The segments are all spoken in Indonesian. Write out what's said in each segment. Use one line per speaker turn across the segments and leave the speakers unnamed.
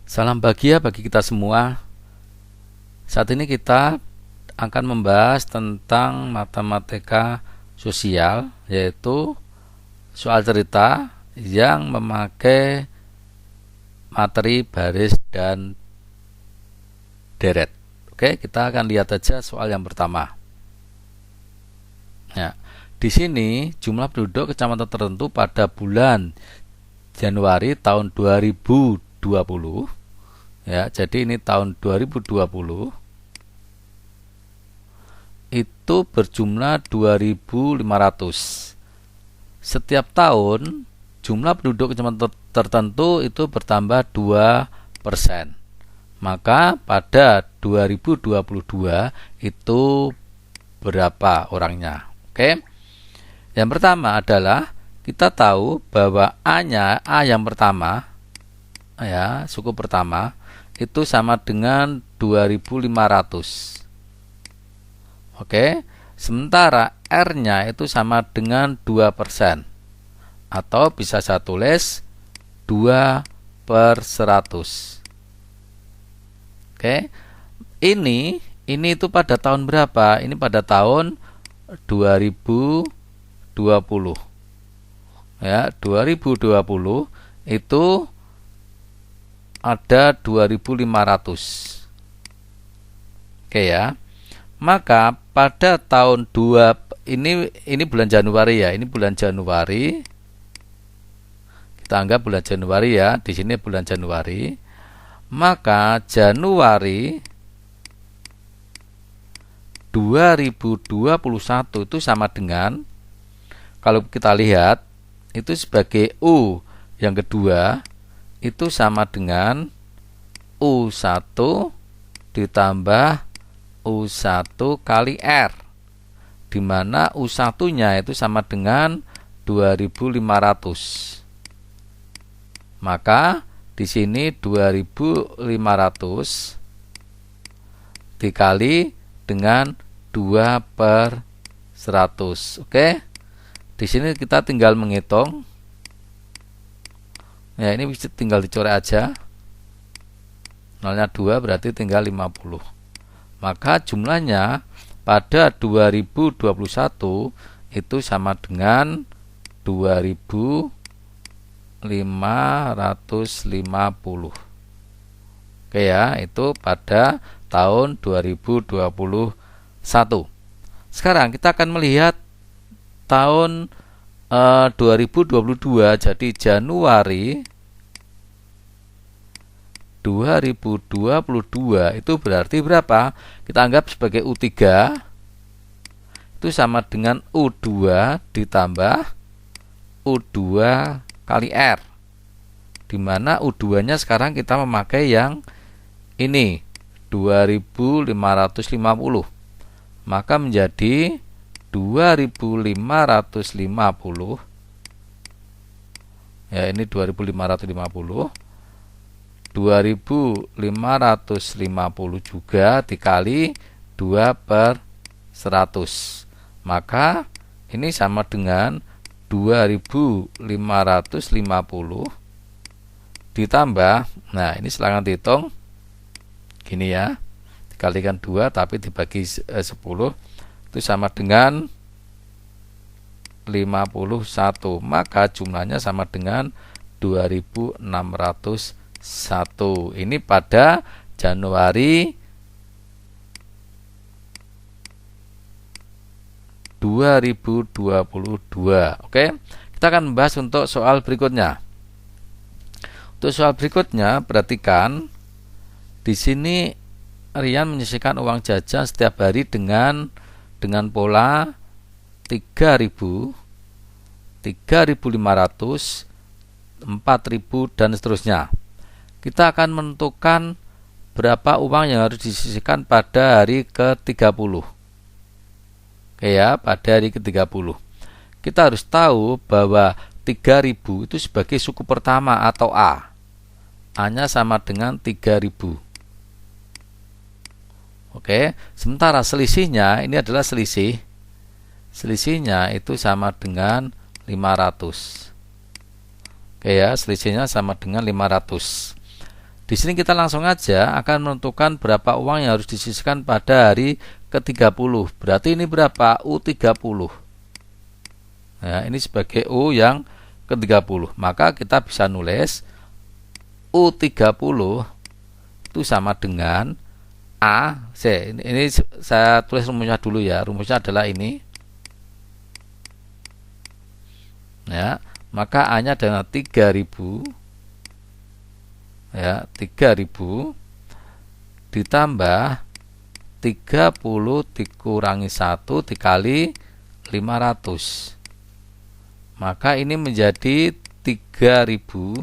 Salam bahagia bagi kita semua. Saat ini kita akan membahas tentang matematika sosial, yaitu soal cerita yang memakai materi baris dan deret. Oke, kita akan lihat aja soal yang pertama. Ya, di sini jumlah penduduk kecamatan tertentu pada bulan Januari tahun 2020. Ya, jadi ini tahun 2020 itu berjumlah 2.500. Setiap tahun jumlah penduduk kecamatan tertentu itu bertambah 2%. Maka pada 2022 itu berapa orangnya? Oke. Yang pertama adalah kita tahu bahwa A yang pertama, ya, suku pertama itu sama dengan 2.500. Oke, sementara R-nya itu sama dengan 2%. Atau bisa saya tulis 2/100. Oke, ini itu pada tahun berapa? Ini pada tahun 2020. Ya, 2020 itu ada 2.500. Oke ya. Maka pada tahun ini bulan Januari ya. Ini bulan Januari. Kita anggap bulan Januari ya. Di sini bulan Januari. Maka Januari 2021 itu sama dengan, kalau kita lihat itu sebagai U yang kedua, itu sama dengan U1 ditambah U1 kali R, di mana U1-nya itu sama dengan 2.500. Maka di sini 2.500 dikali dengan 2/100. Oke. Di sini kita tinggal menghitung. Ya, ini bisa tinggal dicoret aja. 0-nya 2 berarti tinggal 50. Maka jumlahnya pada 2021 itu sama dengan 2.550. Oke ya, itu pada tahun 2021. Sekarang kita akan melihat tahun 2022, jadi Januari 2022 itu berarti berapa? Kita anggap sebagai U3 itu sama dengan U2 ditambah U2 kali R, dimana U2 nya sekarang kita memakai yang ini 2.550, maka menjadi 2.550. Ya, ini 2.550. 2.550 juga dikali 2/100. Maka ini sama dengan 2.550 ditambah, nah ini silakan dihitung gini ya, dikalikan 2 tapi dibagi 10 itu sama dengan 51. Maka jumlahnya sama dengan 2.601. Ini pada Januari 2022. Oke, kita akan membahas untuk soal berikutnya. Untuk soal berikutnya, perhatikan di sini Rian menyisihkan uang jajan setiap hari dengan pola 3.000, 3.500, 4.000 dan seterusnya. Kita akan menentukan berapa uang yang harus disisihkan pada hari ke-30. Oke ya, pada hari ke-30. Kita harus tahu bahwa 3.000 itu sebagai suku pertama atau A. A-nya sama dengan 3.000. Oke, sementara selisihnya ini adalah selisih. Selisihnya itu sama dengan 500. Oke ya, selisihnya sama dengan 500. Di sini kita langsung aja akan menentukan berapa uang yang harus disisihkan pada hari ke-30. Berarti ini berapa? U30. Nah, ini sebagai U yang ke-30. Maka kita bisa nulis U30 itu sama dengan A. Ini saya tulis rumusnya dulu ya. Rumusnya adalah ini. Ya, maka A-nya adalah 3000. Ya, 3000 ditambah 30 dikurangi 1 dikali 500. Maka ini menjadi 3000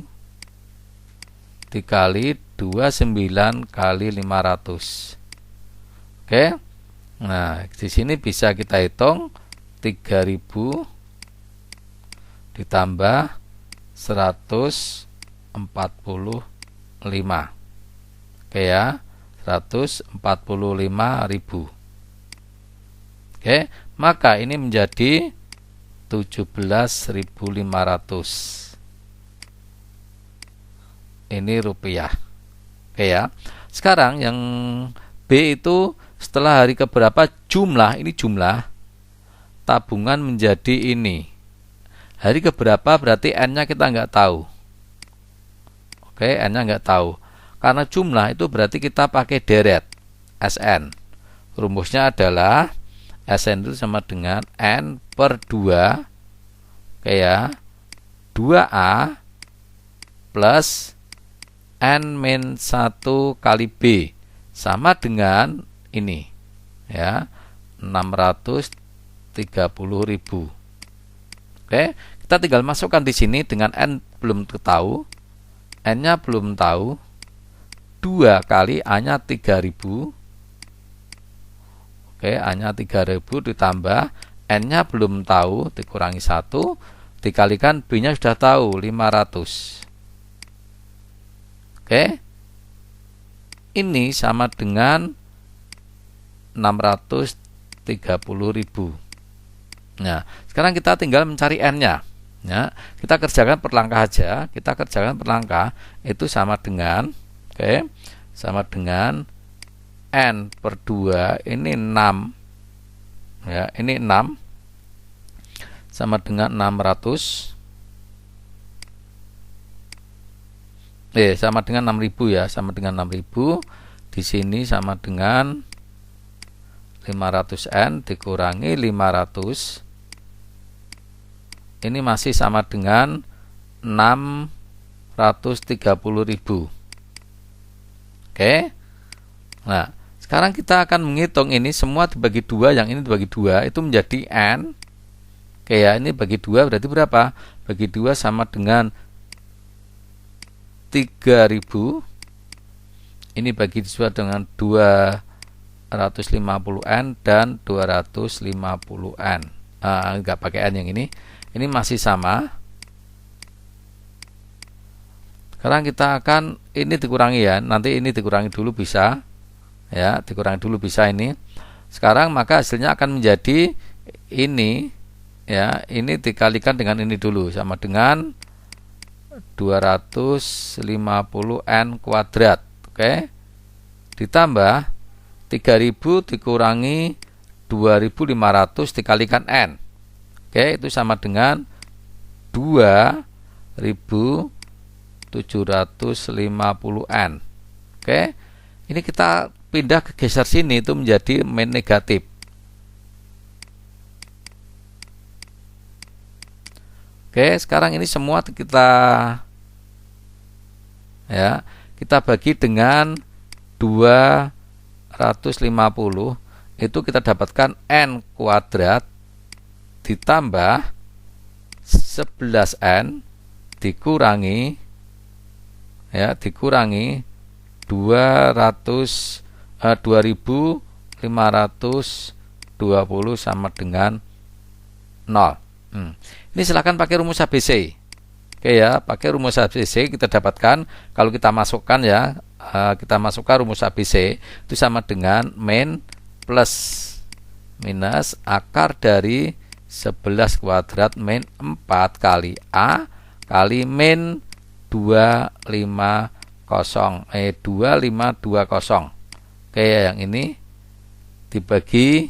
dikali 29 kali 500. Oke. Nah, di sini bisa kita hitung 3000 ditambah 145. Oke ya, 145.000. Oke, maka ini menjadi 17.500. Ini rupiah. Oke ya. Sekarang yang B itu setelah hari keberapa jumlah, ini jumlah tabungan menjadi ini. Hari keberapa berarti N-nya kita nggak tahu. Oke, N-nya nggak tahu. Karena jumlah itu berarti kita pakai deret SN. Rumusnya adalah SN itu sama dengan N per 2. Oke ya, 2A plus N min 1 kali B sama dengan ini ya, 630.000. Oke, kita tinggal masukkan di sini dengan N belum tahu, N-nya belum tahu, 2 kali A-nya 3000. Oke, A-nya 3000 ditambah N-nya belum tahu dikurangi 1 dikalikan B-nya sudah tahu 500. Oke, ini sama dengan 630.000. Nah, sekarang kita tinggal mencari N-nya. Ya, kita kerjakan per langkah aja. Kita kerjakan per langkah itu sama dengan, oke, sama dengan N per 2 ini 6. Ya, ini 6 sama dengan 600. Sama dengan 6.000 ya, sama dengan 6.000. Di sini sama dengan 500N dikurangi 500. Ini masih sama dengan 630.000. Oke. Nah, sekarang kita akan menghitung ini semua dibagi 2, yang ini dibagi 2 itu menjadi N. Oke ya, ini bagi 2 berarti berapa? Bagi 2 sama dengan 3000. Ini bagi 2 dengan 250N dan 250N. Enggak pakai N yang ini. Ini masih sama. Sekarang kita akan ini dikurangi ya. Nanti ini dikurangi dulu bisa. Ya, dikurangi dulu bisa ini. Sekarang maka hasilnya akan menjadi ini ya, ini dikalikan dengan ini dulu sama dengan 250N kuadrat. Oke. Ditambah 3000 dikurangi 2500 dikalikan N. Oke, itu sama dengan 2750N. Oke. Ini kita pindah ke geser sini itu menjadi min negatif. Oke, sekarang ini semua kita bagi dengan 250, itu kita dapatkan N kuadrat ditambah 11N dikurangi 2520 sama dengan 0. Ini silakan pakai rumus ABC. Oke ya, pakai rumus ABC kita dapatkan kalau kita masukkan ya, kita masukkan rumus ABC itu sama dengan min plus minus akar dari 11 kuadrat min 4 kali A kali min 250 2520. Oke, yang ini dibagi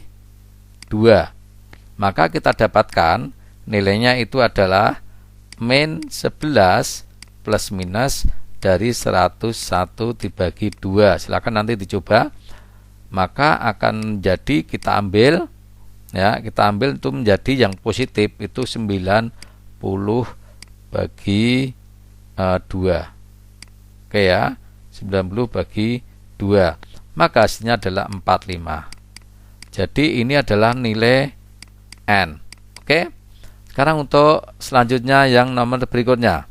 2. Maka kita dapatkan nilainya itu adalah min 11 plus minus dari 101 dibagi 2. Silakan nanti dicoba. Maka akan jadi kita ambil itu menjadi yang positif itu 90 bagi 2. Oke ya, 90 bagi 2. Maka hasilnya adalah 45. Jadi ini adalah nilai N. Oke. Sekarang untuk selanjutnya yang nomor berikutnya.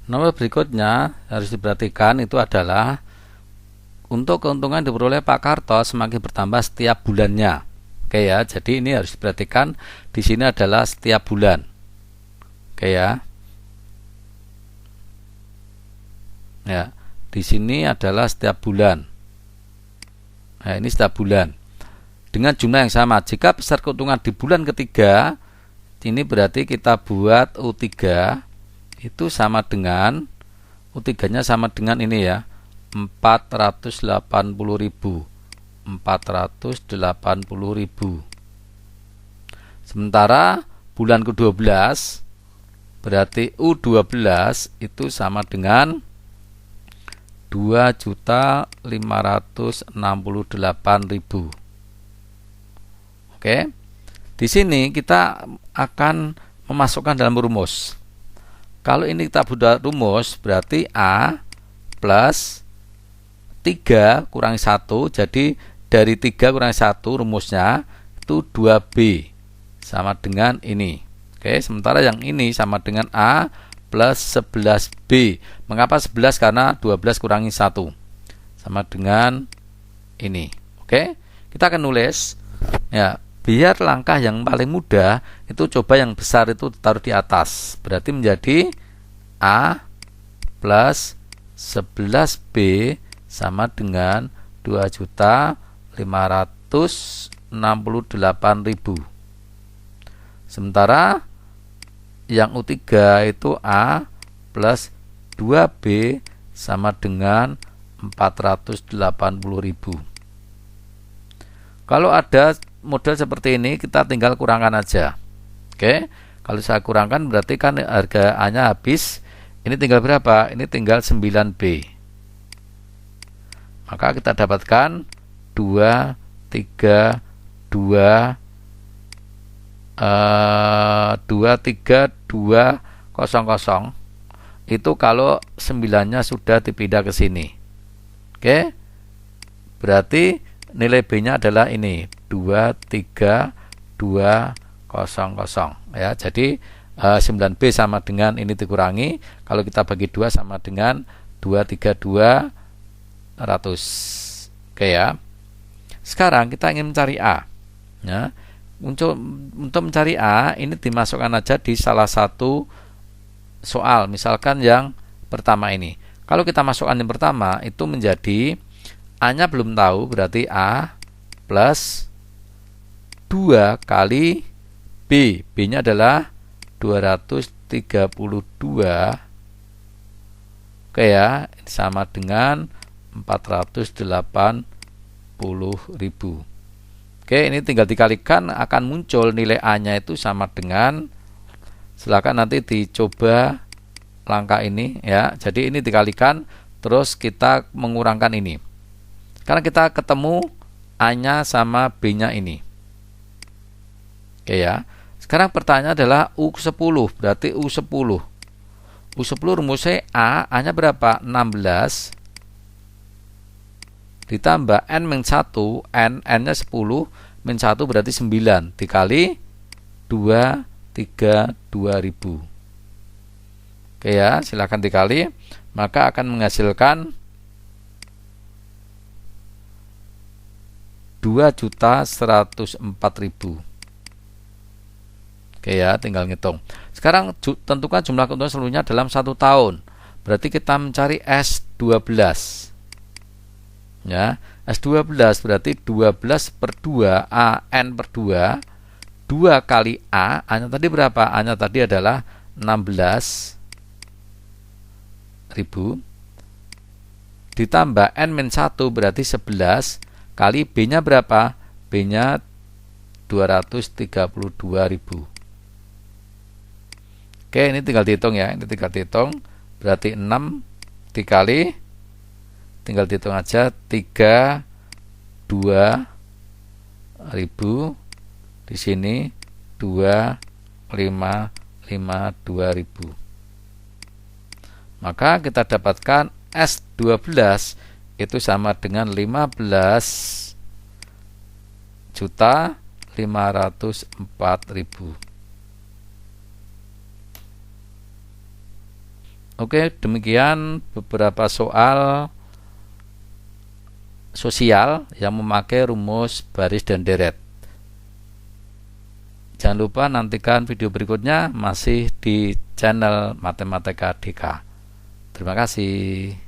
Nomor berikutnya harus diperhatikan itu adalah untuk keuntungan diperoleh Pak Karto semakin bertambah setiap bulannya. Oke ya, jadi ini harus diperhatikan. Di sini adalah setiap bulan. Oke ya. Ya, di sini adalah setiap bulan. Nah, ini setiap bulan. Dengan jumlah yang sama. Jika besar keuntungan di bulan ketiga, ini berarti kita buat U3 itu sama dengan U3-nya sama dengan ini ya. 480.000. 480.000. Sementara bulan ke-12 berarti U12 itu sama dengan 2.568.000. Oke. Di sini kita akan memasukkan dalam rumus. Kalau ini kita buat rumus berarti A plus 3 kurangi 1, jadi dari 3 kurangi 1 rumusnya itu 2B sama dengan ini. Oke, sementara yang ini sama dengan A plus 11B. Mengapa 11? Karena 12 kurangi 1 sama dengan ini. Oke, kita akan nulis ya, biar langkah yang paling mudah itu coba yang besar itu taruh di atas. Berarti menjadi A plus 11B sama dengan 2.568.000. Sementara yang U3 itu A plus 2B sama dengan 480.000. Kalau ada model seperti ini kita tinggal kurangkan aja. Oke, kalau saya kurangkan berarti kan harga A-nya habis. Ini tinggal berapa? Ini tinggal 9B. Maka kita dapatkan 23200 itu kalau 9-nya sudah dipindah ke sini. Oke. Berarti nilai B-nya adalah ini 23200 ya. Jadi 9B sama dengan ini dikurangi, kalau kita bagi 2 sama dengan 23200. Oke ya. Sekarang kita ingin mencari A. Ya. Untuk mencari A ini dimasukkan aja di salah satu soal. Misalkan yang pertama ini. Kalau kita masukkan yang pertama itu menjadi A-nya belum tahu, berarti A plus 2 kali B. B-nya adalah 232. Oke ya, sama dengan 480.000. Oke, ini tinggal dikalikan akan muncul nilai A-nya itu sama dengan, silakan nanti dicoba langkah ini ya. Jadi ini dikalikan terus kita mengurangkan ini. Sekarang kita ketemu A-nya sama B-nya ini. Oke ya. Sekarang pertanyaan adalah U10, berarti U10. U10 rumusnya A-nya berapa? 16 ditambah N-1, N-nya 10, min 1 berarti 9 dikali 232.000. Oke ya, silakan dikali, maka akan menghasilkan 2.104.000. Oke ya, tinggal ngitung. Sekarang tentukan jumlah keuntungan seluruhnya dalam 1 tahun. Berarti kita mencari S12. Ya, S12 berarti 12 per 2 A N per 2. 2 kali A, A-nya tadi berapa? A-nya tadi adalah 16.000 ditambah N-1 berarti 11 kali B-nya berapa? B-nya 232.000. Oke, ini tinggal dihitung ya. Ini tinggal dihitung. Berarti 6 dikali, tinggal dihitung aja, 32.000. Di sini 2.552.000. Maka kita dapatkan S12 itu sama dengan 15.504.000. Oke, demikian beberapa soal sosial yang memakai rumus baris dan deret. Jangan lupa nantikan video berikutnya masih di channel Matematika DK. Terima kasih.